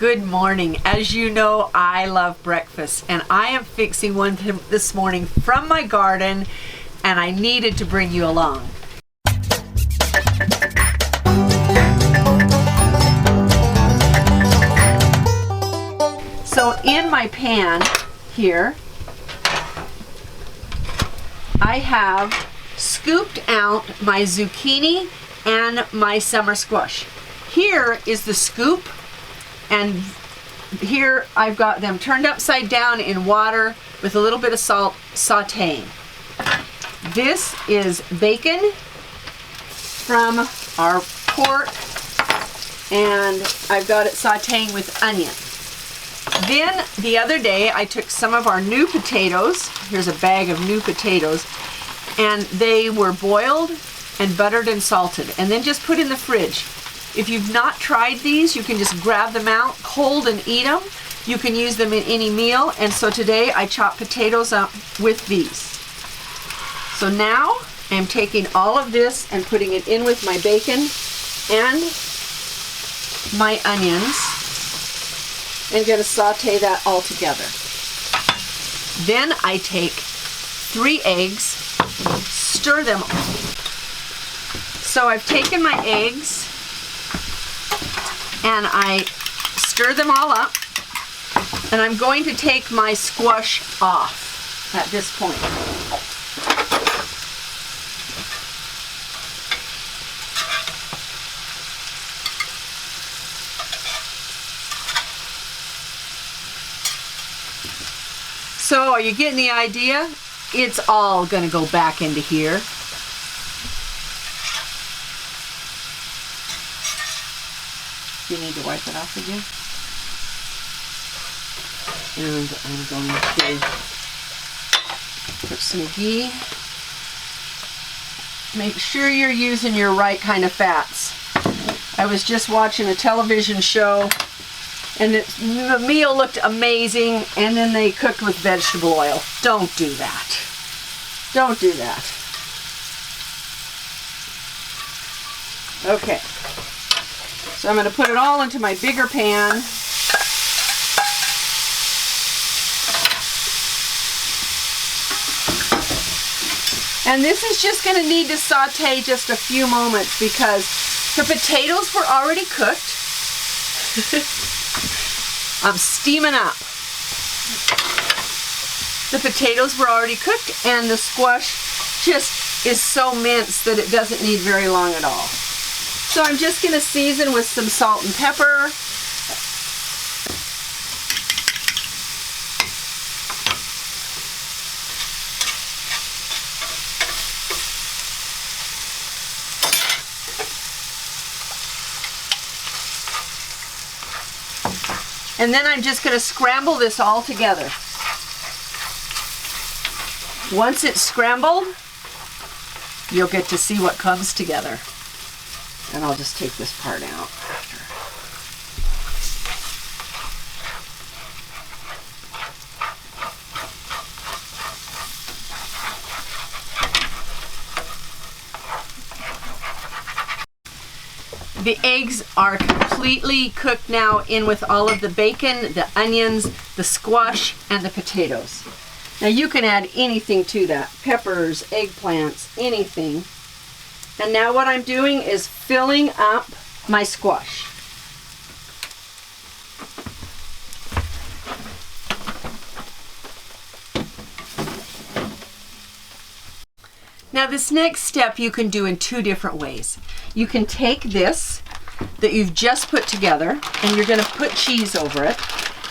Good morning. As you know, I love breakfast, and I am fixing one this morning from my garden, and I needed to bring you along. So in my pan here, I have scooped out my zucchini and my summer squash. Here is the scoop, and here I've got them turned upside down in water with a little bit of salt, sauteing. This is bacon from our pork, and I've got it sauteing with onion. Then the other day I took some of our new potatoes. Here's a bag of new potatoes, and they were boiled and buttered and salted, and then just put in the fridge. If you've not tried these, you can just grab them out cold and eat them. You can use them in any meal, and so today I chopped potatoes up with these. So now I'm taking all of this and putting it in with my bacon and my onions, and going to saute that all together. Then I take 3 eggs, stir them. So I've taken my eggs and I stir them all up, and I'm going to take my squash off at this point. So are you getting the idea? It's all going to go back into here. You need to wipe it off again. And I'm going to put some ghee. Make sure you're using your right kind of fats. I was just watching a television show, and the meal looked amazing, and then they cooked with vegetable oil. Don't do that. Don't do that. Okay. So I'm going to put it all into my bigger pan. And this is just going to need to saute just a few moments because the potatoes were already cooked. I'm steaming up. The potatoes were already cooked, and the squash just is so minced that it doesn't need very long at all. So I'm just going to season with some salt and pepper. And then I'm just going to scramble this all together. Once it's scrambled, you'll get to see what comes together. And I'll just take this part out after. The eggs are completely cooked now in with all of the bacon, the onions, the squash, and the potatoes. Now you can add anything to that. Peppers, eggplants, anything. And now what I'm doing is filling up my squash. Now this next step you can do in 2 different ways. You can take this that you've just put together, and you're going to put cheese over it,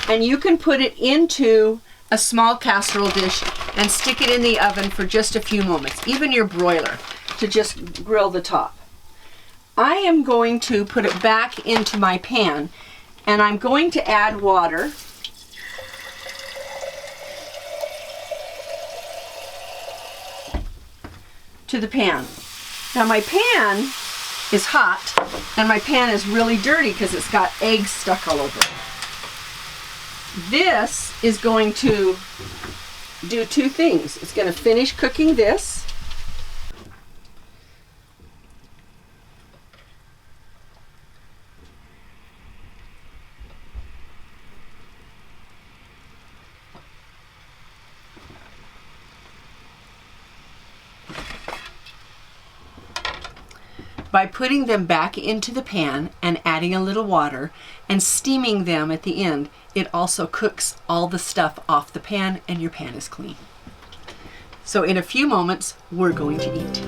and you can put it into a small casserole dish and stick it in the oven for just a few moments, even your broiler, to just grill the top. I am going to put it back into my pan, and I'm going to add water. To the pan. Now my pan is hot, and my pan is really dirty because it's got eggs stuck all over it. This is going to do 2 things. It's going to finish cooking this, By putting them back into the pan and adding a little water and steaming them at the end, it also cooks all the stuff off the pan and your pan is clean. So in a few moments, we're going to eat.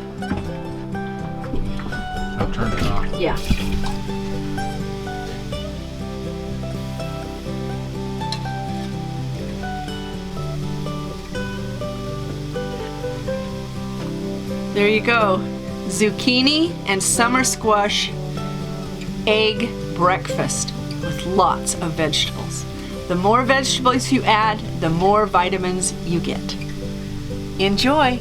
I'll turn it off. Yeah. There you go. Zucchini and summer squash egg breakfast with lots of vegetables. The more vegetables you add, the more vitamins you get. Enjoy!